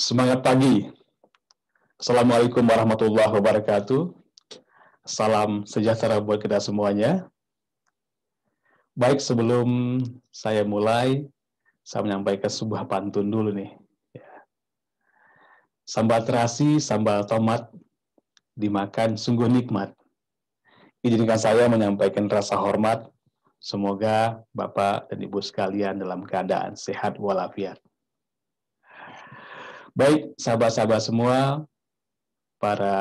Semangat pagi. Assalamualaikum warahmatullahi wabarakatuh. Salam sejahtera buat kita semuanya. Baik, sebelum saya mulai, saya menyampaikan sebuah pantun dulu nih. Sambal terasi, sambal tomat, dimakan sungguh nikmat. Izinkan saya menyampaikan rasa hormat. Semoga Bapak dan Ibu sekalian dalam keadaan sehat walafiat. Baik, sahabat-sahabat semua, para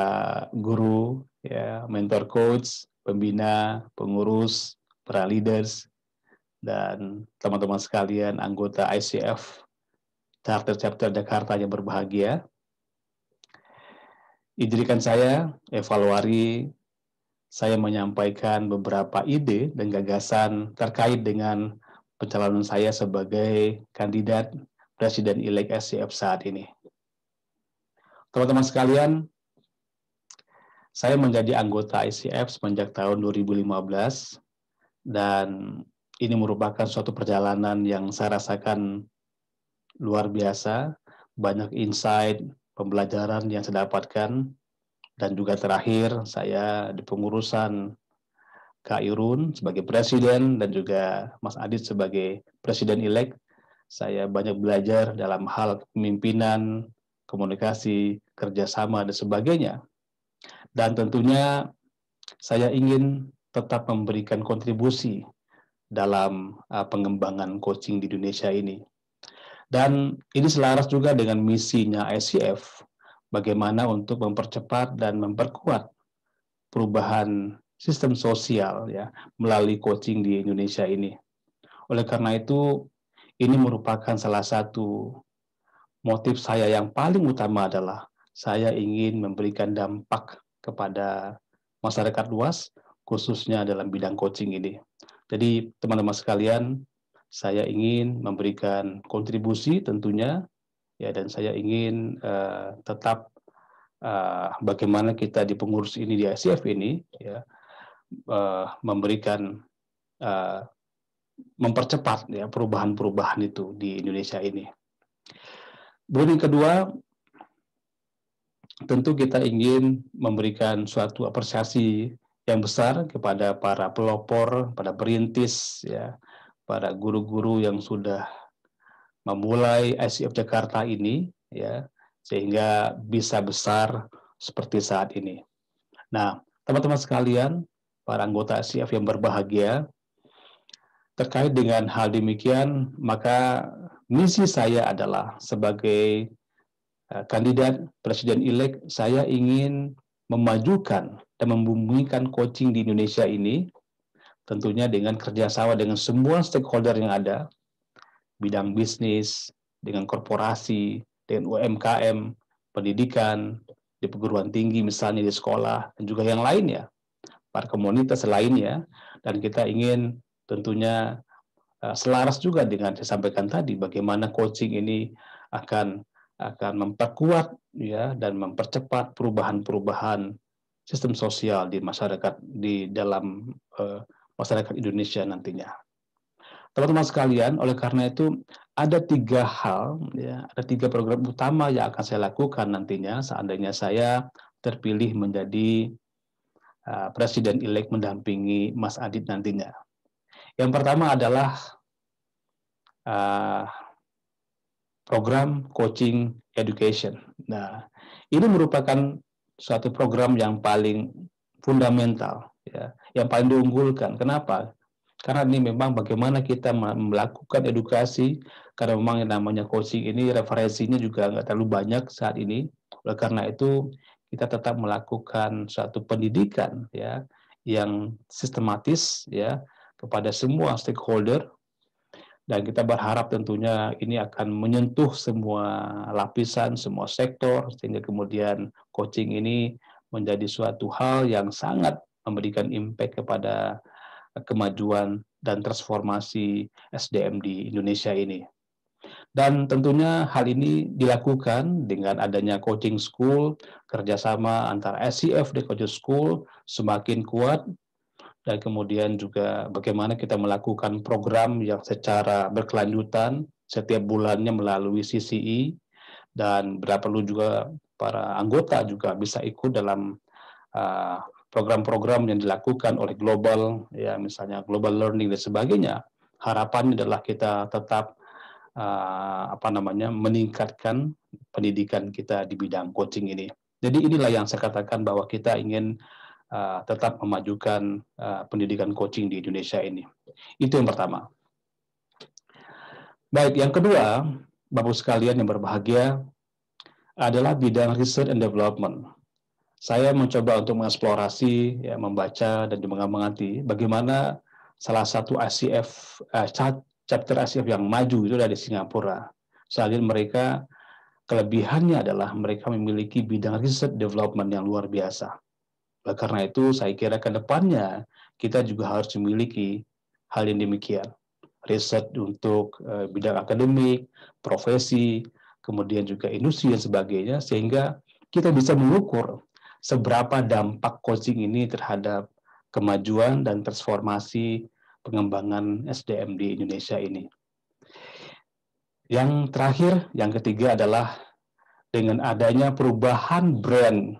guru, ya, mentor coach, pembina, pengurus, para leaders, dan teman-teman sekalian anggota ICF Charter Chapter Jakarta yang berbahagia. Izinkan saya saya menyampaikan beberapa ide dan gagasan terkait dengan pencalonan saya sebagai kandidat Presiden-elek ICF saat ini. Teman-teman sekalian, saya menjadi anggota ICF semenjak tahun 2015, dan ini merupakan suatu perjalanan yang saya rasakan luar biasa, banyak insight, pembelajaran yang saya dapatkan, dan juga terakhir saya di pengurusan Kak Irun sebagai presiden dan juga Mas Adit sebagai presiden-elek. Saya banyak belajar dalam hal kepemimpinan, komunikasi, kerjasama, dan sebagainya. Dan tentunya saya ingin tetap memberikan kontribusi dalam pengembangan coaching di Indonesia ini. Dan ini selaras juga dengan misinya ICF, bagaimana untuk mempercepat dan memperkuat perubahan sistem sosial ya melalui coaching di Indonesia ini. Oleh karena itu, ini merupakan salah satu motif saya yang paling utama adalah saya ingin memberikan dampak kepada masyarakat luas, khususnya dalam bidang coaching ini. Jadi teman-teman sekalian, saya ingin memberikan kontribusi tentunya, ya, dan saya ingin tetap bagaimana kita di pengurus ini di ICF ini, ya, memberikan mempercepat ya perubahan-perubahan itu di Indonesia ini. Kemudian kedua, tentu kita ingin memberikan suatu apresiasi yang besar kepada para pelopor, pada perintis, ya, para guru-guru yang sudah memulai ICF Jakarta ini, ya, sehingga bisa besar seperti saat ini. Nah, teman-teman sekalian, para anggota ICF yang berbahagia, terkait dengan hal demikian, maka misi saya adalah sebagai kandidat presiden-elek, saya ingin memajukan dan membumikan coaching di Indonesia ini, tentunya dengan kerjasama dengan semua stakeholder yang ada, bidang bisnis, dengan korporasi, dengan UMKM, pendidikan, di perguruan tinggi misalnya di sekolah, dan juga yang lainnya, para komunitas lainnya, dan kita ingin tentunya selaras juga dengan saya sampaikan tadi, bagaimana coaching ini akan memperkuat ya dan mempercepat perubahan-perubahan sistem sosial di masyarakat di dalam masyarakat Indonesia nantinya. Teman-teman sekalian, oleh karena itu ada 3 hal, ya, ada 3 program utama yang akan saya lakukan nantinya seandainya saya terpilih menjadi presiden-elek mendampingi Mas Adit nantinya. Yang pertama adalah program coaching education. Nah, ini merupakan suatu program yang paling fundamental, ya, yang paling diunggulkan. Kenapa? Karena ini memang bagaimana kita melakukan edukasi, karena memang yang namanya coaching ini referensinya juga nggak terlalu banyak saat ini. Oleh karena itu, kita tetap melakukan suatu pendidikan ya yang sistematis ya kepada semua stakeholder, dan kita berharap tentunya ini akan menyentuh semua lapisan, semua sektor, sehingga kemudian coaching ini menjadi suatu hal yang sangat memberikan impact kepada kemajuan dan transformasi SDM di Indonesia ini. Dan tentunya hal ini dilakukan dengan adanya coaching school, kerjasama antara ICF dan coaching school semakin kuat, dan kemudian juga bagaimana kita melakukan program yang secara berkelanjutan setiap bulannya melalui CCE, dan bila perlu juga para anggota juga bisa ikut dalam program-program yang dilakukan oleh global, ya misalnya global learning dan sebagainya. Harapannya adalah kita tetap meningkatkan pendidikan kita di bidang coaching ini. Jadi inilah yang saya katakan bahwa kita ingin tetap memajukan pendidikan coaching di Indonesia ini. Itu yang pertama. Baik, yang kedua, Bapak sekalian yang berbahagia, adalah bidang research and development. Saya mencoba untuk mengeksplorasi, ya, membaca dan juga mengamati bagaimana salah satu ICF, chapter ICF yang maju itu dari Singapura. Selain mereka, kelebihannya adalah mereka memiliki bidang research development yang luar biasa. Oleh karena itu, saya kira ke depannya kita juga harus memiliki hal yang demikian. Riset untuk bidang akademik, profesi, kemudian juga industri dan sebagainya, sehingga kita bisa mengukur seberapa dampak coaching ini terhadap kemajuan dan transformasi pengembangan SDM di Indonesia ini. Yang terakhir, yang ketiga adalah dengan adanya perubahan brand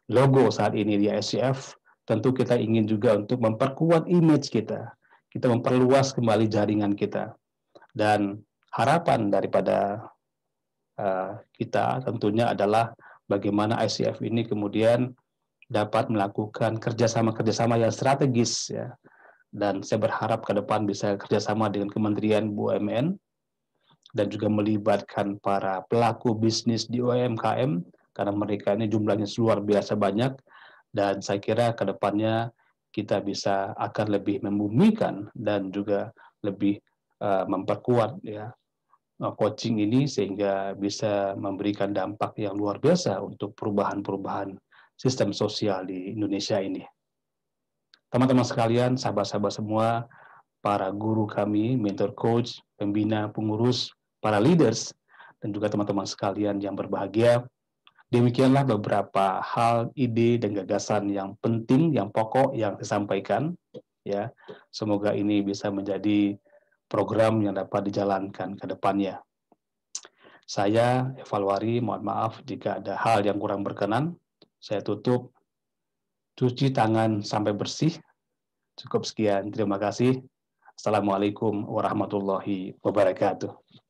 logo saat ini di ICF, tentu kita ingin juga untuk memperkuat image kita. Kita memperluas kembali jaringan kita. Dan harapan daripada kita tentunya adalah bagaimana ICF ini kemudian dapat melakukan kerjasama-kerjasama yang strategis, ya. Dan saya berharap ke depan bisa kerjasama dengan Kementerian BUMN dan juga melibatkan para pelaku bisnis di UMKM, karena mereka ini jumlahnya luar biasa banyak, dan saya kira ke depannya kita bisa akan lebih membumikan dan juga lebih memperkuat, ya, coaching ini sehingga bisa memberikan dampak yang luar biasa untuk perubahan-perubahan sistem sosial di Indonesia ini. Teman-teman sekalian, sahabat-sahabat semua, para guru kami, mentor coach, pembina, pengurus, para leaders, dan juga teman-teman sekalian yang berbahagia, demikianlah beberapa hal, ide, dan gagasan yang penting, yang pokok yang disampaikan. Ya, semoga ini bisa menjadi program yang dapat dijalankan ke depannya. Saya evaluasi, mohon maaf jika ada hal yang kurang berkenan. Saya tutup, cuci tangan sampai bersih. Cukup sekian, terima kasih. Assalamualaikum warahmatullahi wabarakatuh.